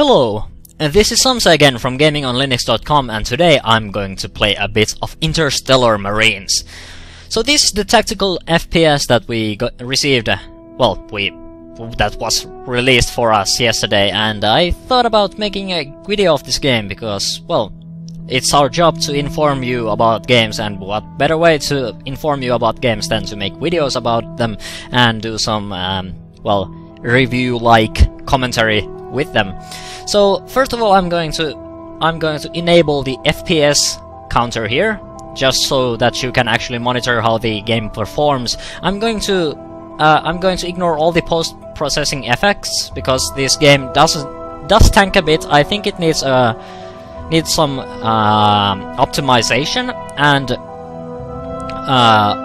Hello, this is Samsa again from GamingonLinux.com, and today I'm going to play a bit of Interstellar Marines. So this is the tactical FPS that we received, that was released for us yesterday, and I thought about making a video of this game because, well, it's our job to inform you about games, and what better way to inform you about games than to make videos about them and do some, review-like commentary with them. So first of all, I'm going to enable the FPS counter here, just so that you can actually monitor how the game performs. I'm going to ignore all the post-processing effects because this game does tank a bit. I think it needs some optimization, and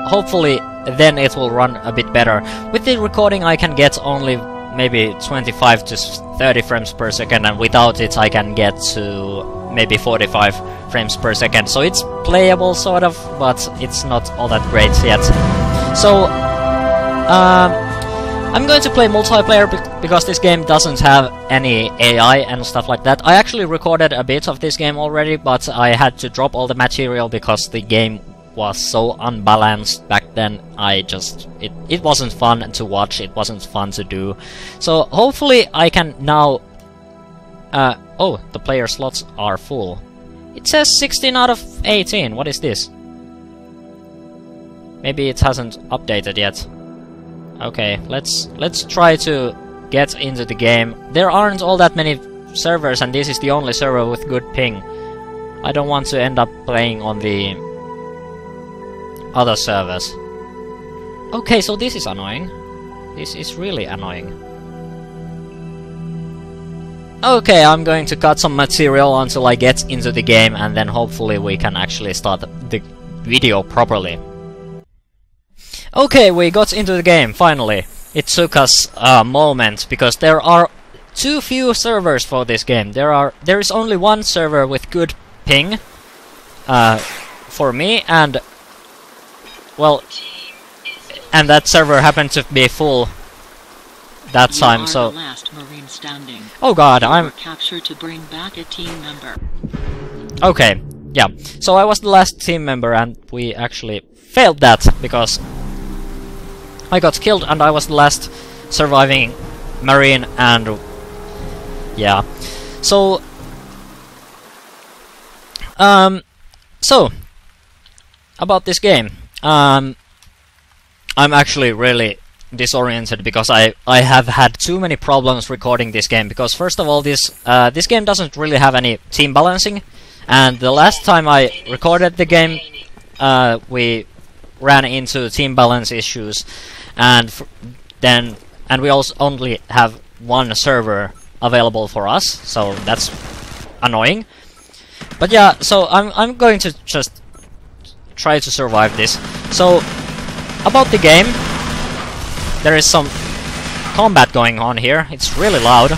hopefully then it will run a bit better. With the recording I can get only maybe 25 to 30 frames per second, and without it I can get to maybe 45 frames per second. So it's playable sort of, but it's not all that great yet. So I'm going to play multiplayer because this game doesn't have any AI and stuff like that. I actually recorded a bit of this game already, but I had to drop all the material because the game was so unbalanced back then. It wasn't fun to watch, it wasn't fun to do. So hopefully I can now... oh, the player slots are full. It says 16 out of 18, what is this? Maybe it hasn't updated yet. Okay, let's try to get into the game. There aren't all that many servers, and this is the only server with good ping. I don't want to end up playing on the other servers. Okay, so this is annoying. This is really annoying. Okay, I'm going to cut some material until I get into the game, and then hopefully we can actually start the video properly. Okay, we got into the game, finally. It took us a moment, because there are too few servers for this game. There is only one server with good ping for me, and well, and that server happened to be full that time. So the last Marine standing. Oh god, I'm captured to bring back a team member. Okay, yeah. So I was the last team member, and we actually failed that because I got killed, and I was the last surviving Marine, and yeah. So about this game. I'm actually really disoriented because I have had too many problems recording this game, because first of all, this game doesn't really have any team balancing, and the last time I recorded the game we ran into team balance issues, and we also only have one server available for us, so that's annoying. But yeah, so I'm going to just try to survive this. So about the game, there is some combat going on here. It's really loud.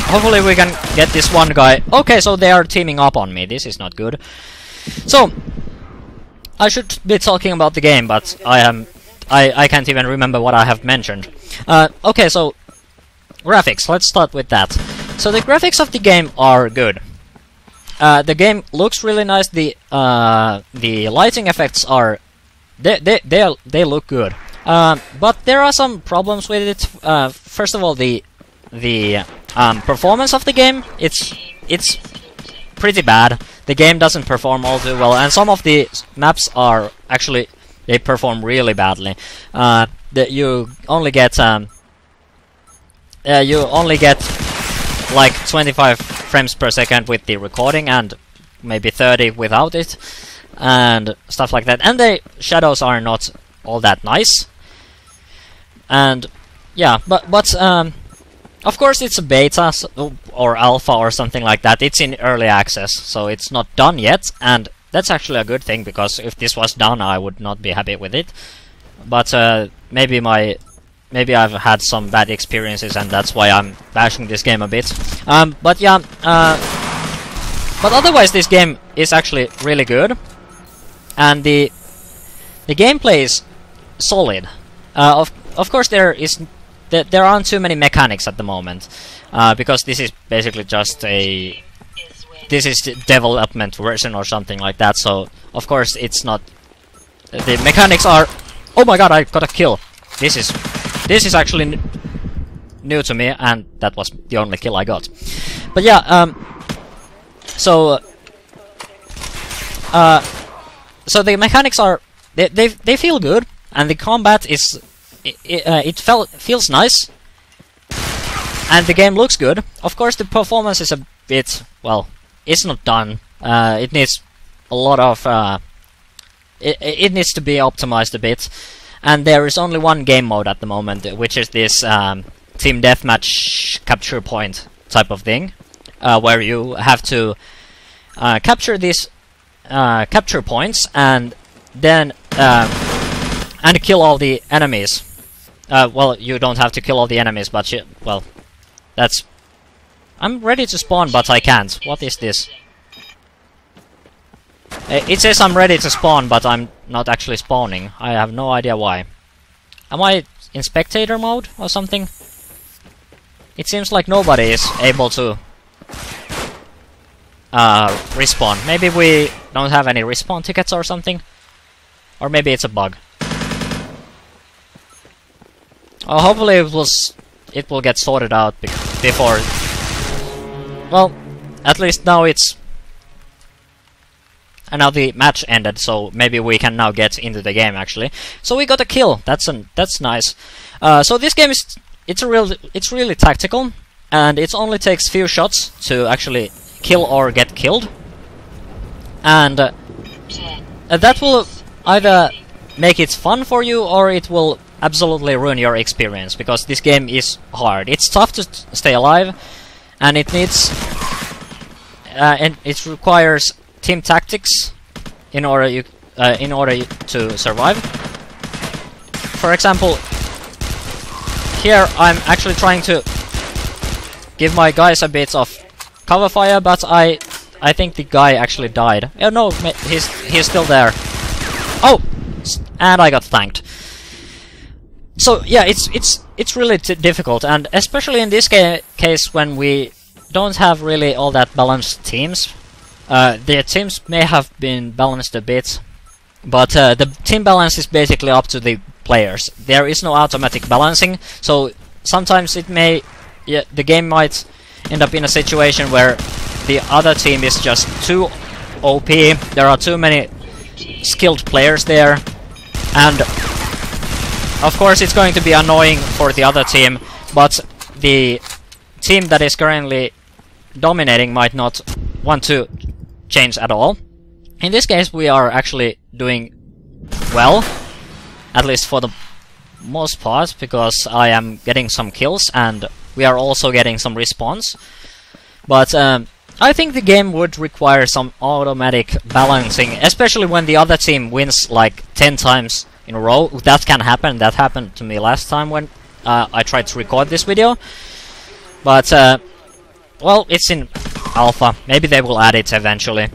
Hopefully we can get this one guy. Okay, so they are teaming up on me. This is not good. So I should be talking about the game, but I can't even remember what I have mentioned. Okay, so graphics. Let's start with that. So the graphics of the game are good. The game looks really nice. The lighting effects are they look good. But there are some problems with it. First of all, the performance of the game, it's pretty bad. The game doesn't perform all too well, and some of the maps are actually, they perform really badly. You only get like 25 frames per second with the recording, and maybe 30 without it, and stuff like that. And the shadows are not all that nice. And yeah, but of course it's a beta or alpha or something like that. It's in early access, so it's not done yet, and that's actually a good thing, because if this was done I would not be happy with it. But maybe I've had some bad experiences, and that's why I'm bashing this game a bit. But yeah, but otherwise this game is actually really good, and the gameplay is solid. Of course there there aren't too many mechanics at the moment, because this is basically just this is the development version or something like that. So of course it's not. The mechanics are. Oh my god! I got a kill. This is actually new to me, and that was the only kill I got. But yeah, so the mechanics are they feel good, and the combat is feels nice, and the game looks good. Of course, the performance is a bit, well, it's not done. It needs a lot of it needs to be optimized a bit, and there is only one game mode at the moment, which is this team deathmatch capture point type of thing, where you have to capture these capture points and then and kill all the enemies. Well, you don't have to kill all the enemies, but well, that's. I'm ready to spawn, but I can't. What is this? It says I'm ready to spawn, but I'm not actually spawning. I have no idea why. Am I in spectator mode or something? It seems like nobody is able to respawn. Maybe we don't have any respawn tickets or something? Or maybe it's a bug. Hopefully it will get sorted out before. Well, at least now it's. And now the match ended, so maybe we can now get into the game actually. So we got a kill. That's nice. So this game is it's really tactical, and it only takes few shots to actually kill or get killed, and that will either make it fun for you or it will absolutely ruin your experience, because this game is hard. It's tough to stay alive, and it needs and it requires team tactics in order to survive. For example, here I'm actually trying to give my guys a bit of cover fire, but I think the guy actually died. Oh no, he's still there. Oh, and I got thanked. So yeah, it's really difficult, and especially in this case when we don't have really all that balanced teams. The teams may have been balanced a bit, but the team balance is basically up to the players. There is no automatic balancing, so sometimes the game might end up in a situation where the other team is just too OP, there are too many skilled players there, and of course it's going to be annoying for the other team, but the team that is currently dominating might not want to change at all. In this case we are actually doing well, at least for the most part, because I am getting some kills and we are also getting some respawns. But I think the game would require some automatic balancing, especially when the other team wins like 10 times in a row. That can happen. That happened to me last time when I tried to record this video. But well, it's in alpha. Maybe they will add it eventually.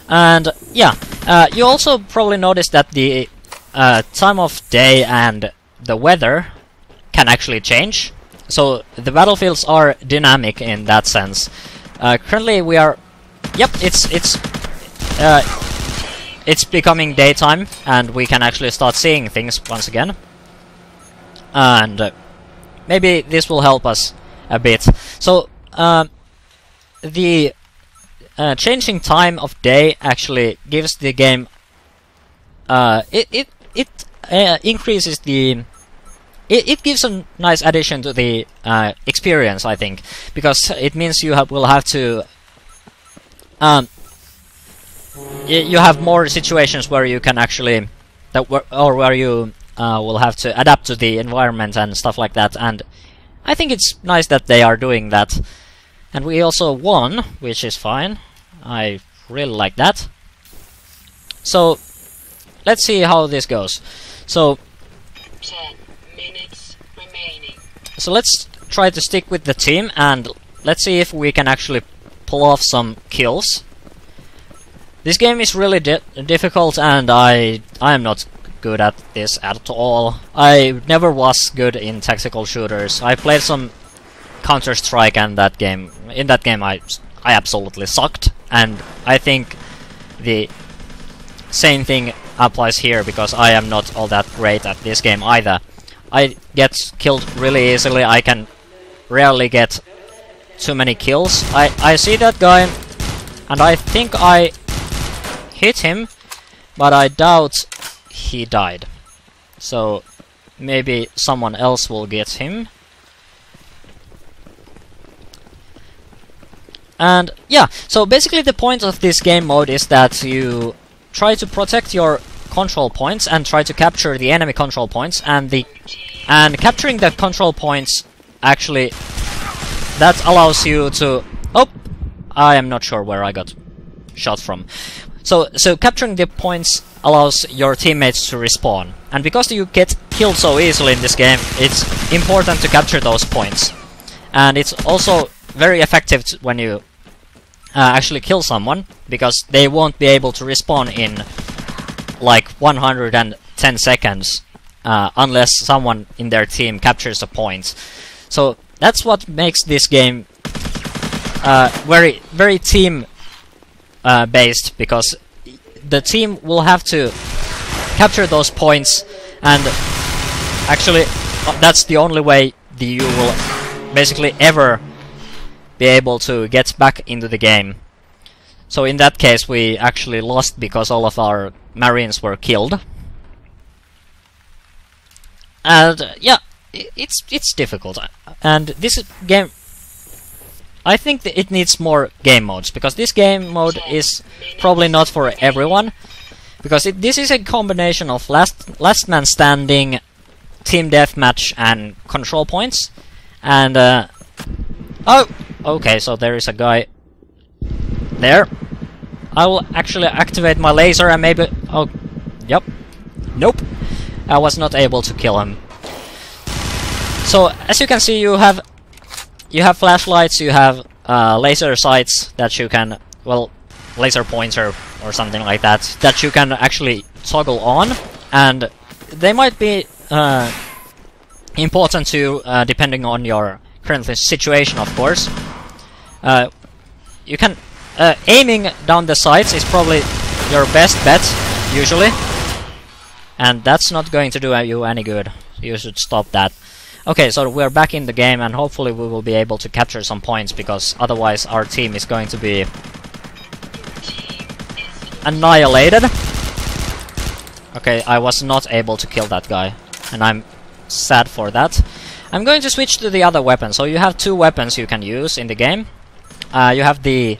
And yeah, you also probably noticed that the time of day and the weather can actually change. So the battlefields are dynamic in that sense. Currently we are, yep, it's becoming daytime, and we can actually start seeing things once again. And maybe this will help us a bit. So the changing time of day actually gives the game it increases the it gives a nice addition to the experience, I think, because it means you will have to you have more situations where you can actually where you will have to adapt to the environment and stuff like that, and I think it's nice that they are doing that. And we also won, which is fine. I really like that. So let's see how this goes. So 10 minutes remaining. So let's try to stick with the team, and let's see if we can actually pull off some kills. This game is really difficult, and I am not good at this at all. I never was good in tactical shooters. I played some Counter-Strike and in that game I absolutely sucked, and I think the same thing applies here, because I am not all that great at this game either. I get killed really easily. I can rarely get too many kills. I see that guy, and I think I hit him, but I doubt he died. So maybe someone else will get him. And yeah, so basically the point of this game mode is that you try to protect your control points and try to capture the enemy control points, and capturing the control points actually that allows you to... Oh! I am not sure where I got shot from. So capturing the points allows your teammates to respawn. And because you get killed so easily in this game, it's important to capture those points. And it's also very effective when you actually kill someone, because they won't be able to respawn in like 110 seconds unless someone in their team captures a point. So that's what makes this game very team based, because the team will have to capture those points, and actually that's the only way you will basically ever be able to get back into the game. So in that case we actually lost because all of our Marines were killed. And yeah, it's difficult. And this game, I think that it needs more game modes, because this game mode is probably not for everyone, because this is a combination of last man standing, team deathmatch, and control points. And oh, okay, so there is a guy there. I will actually activate my laser and maybe... Oh, yep. Nope. I was not able to kill him. So as you can see, you have flashlights, you have laser sights that you can, well, laser pointer or something like that you can actually toggle on, and they might be important to you depending on your current situation, of course. You can aiming down the sights is probably your best bet usually, and that's not going to do you any good. You should stop that. Okay, so we're back in the game, and hopefully we will be able to capture some points, because otherwise our team is going to be annihilated. Okay, I was not able to kill that guy, and I'm sad for that. I'm going to switch to the other weapon. So you have two weapons you can use in the game. You have the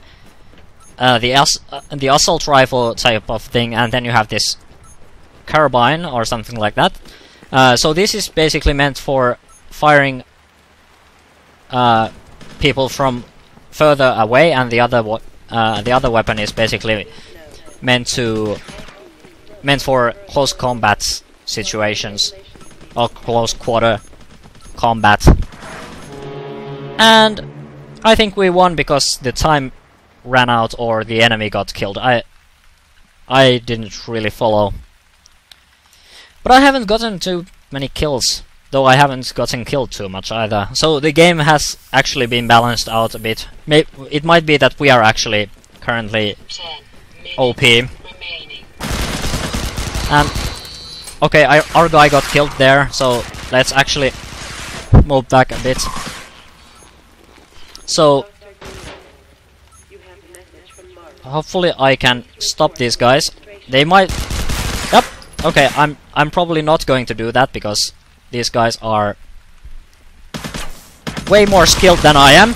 assault rifle type of thing, and then you have this carbine or something like that. So this is basically meant for firing people from further away, and the other weapon is basically meant for close combat situations or close quarter combat. And I think we won because the time ran out or the enemy got killed. I didn't really follow. But I haven't gotten too many kills, though I haven't gotten killed too much either. So the game has actually been balanced out a bit. It might be that we are actually currently OP. And okay, our guy got killed there, so let's actually move back a bit. So hopefully I can stop these guys. They might... Yep. Okay, I'm probably not going to do that because these guys are way more skilled than I am.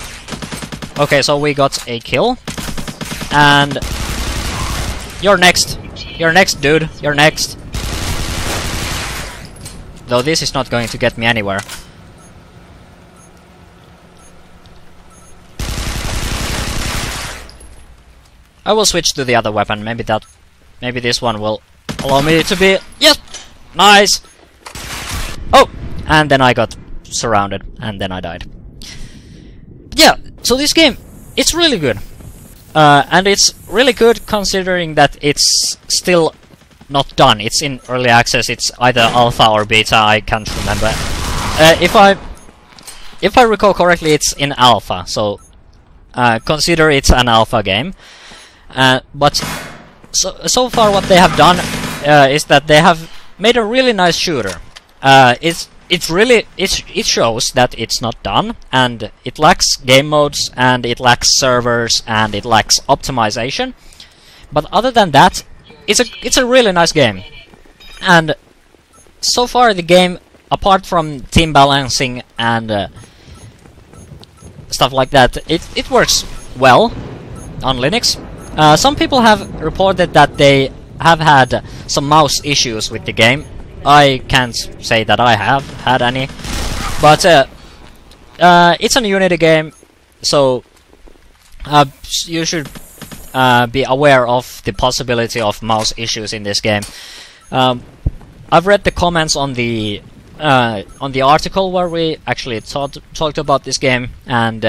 Okay, so we got a kill. And you're next. You're next, dude. You're next. Though this is not going to get me anywhere. I will switch to the other weapon. Maybe this one will allow me to be... Yes! Nice! Oh! And then I got surrounded, and then I died. Yeah, so this game, it's really good. And it's really good considering that it's still not done. It's in early access. It's either alpha or beta. I can't remember. If I recall correctly, it's in alpha. So consider it's an alpha game. But so far, what they have done is that they have made a really nice shooter. It shows that it's not done, and it lacks game modes, and it lacks servers, and it lacks optimization. But other than that, it's a really nice game. And so far the game, apart from team balancing and stuff like that, it works well on Linux. Some people have reported that they have had some mouse issues with the game. I can't say that I have had any, but it's a Unity game, so you should be aware of the possibility of mouse issues in this game. I've read the comments on the article where we actually talked about this game, and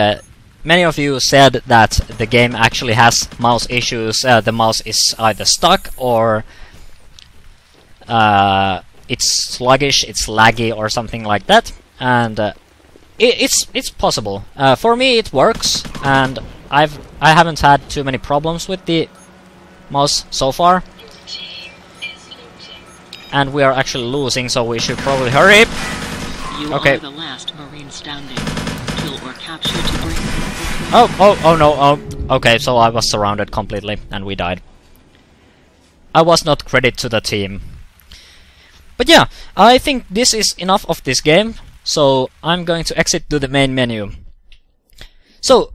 many of you said that the game actually has mouse issues. The mouse is either stuck or it's sluggish, it's laggy, or something like that. And it's possible. For me, it works, and I haven't had too many problems with the mouse so far. And we are actually losing, so we should probably hurry. You okay. Are the last Marine standing. Kill or capture to bring. Oh no. Okay, so I was surrounded completely, and we died. I was not credit to the team. But yeah, I think this is enough of this game, so I'm going to exit to the main menu. So,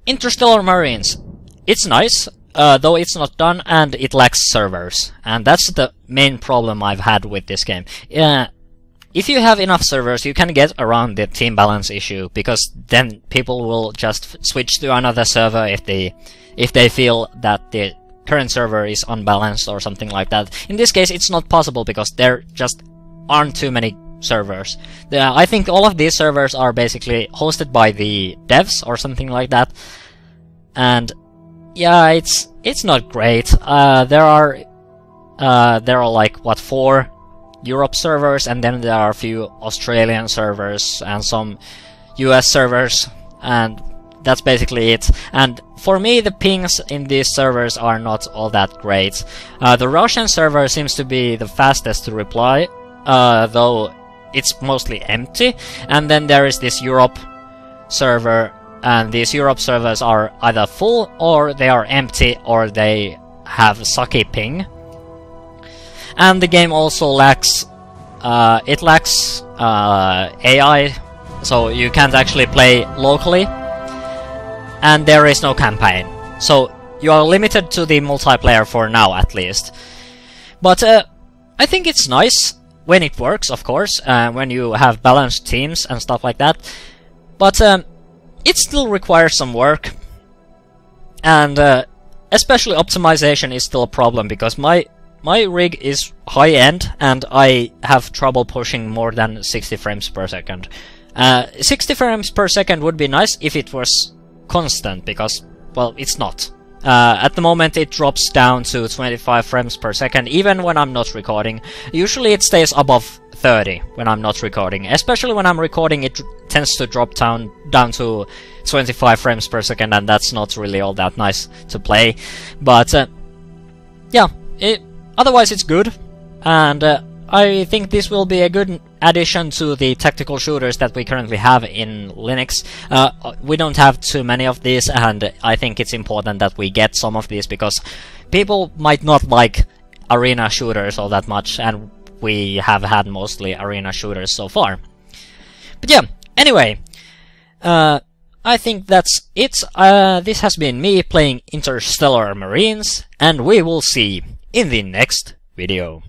Interstellar Marines. It's nice, though it's not done, and it lacks servers. And that's the main problem I've had with this game. If you have enough servers, you can get around the team balance issue, because then people will just switch to another server if they feel that the current server is unbalanced or something like that. In this case, it's not possible because there just aren't too many servers. I think all of these servers are basically hosted by the devs or something like that. And yeah, it's not great. There are like what, 4 Europe servers, and then there are a few Australian servers and some US servers, and that's basically it. And for me, the pings in these servers are not all that great. The Russian server seems to be the fastest to reply, though it's mostly empty. And then there is this Europe server, and these Europe servers are either full, or they are empty, or they have sucky ping. And the game also lacks AI, so you can't actually play locally, and there is no campaign, so you are limited to the multiplayer for now, at least. But I think it's nice when it works, of course, when you have balanced teams and stuff like that. But it still requires some work, and especially optimization is still a problem, because my rig is high-end, and I have trouble pushing more than 60 frames per second. 60 frames per second would be nice if it was constant, because, well, it's not. At the moment it drops down to 25 frames per second, even when I'm not recording. Usually it stays above 30 when I'm not recording. Especially when I'm recording, it tends to drop down to 25 frames per second, and that's not really all that nice to play. But, yeah, otherwise it's good, and I think this will be a good addition to the tactical shooters that we currently have in Linux. We don't have too many of these, and I think it's important that we get some of these, because people might not like arena shooters all that much, and we have had mostly arena shooters so far. But yeah, anyway, I think that's it. This has been me playing Interstellar Marines, and we will see in the next video.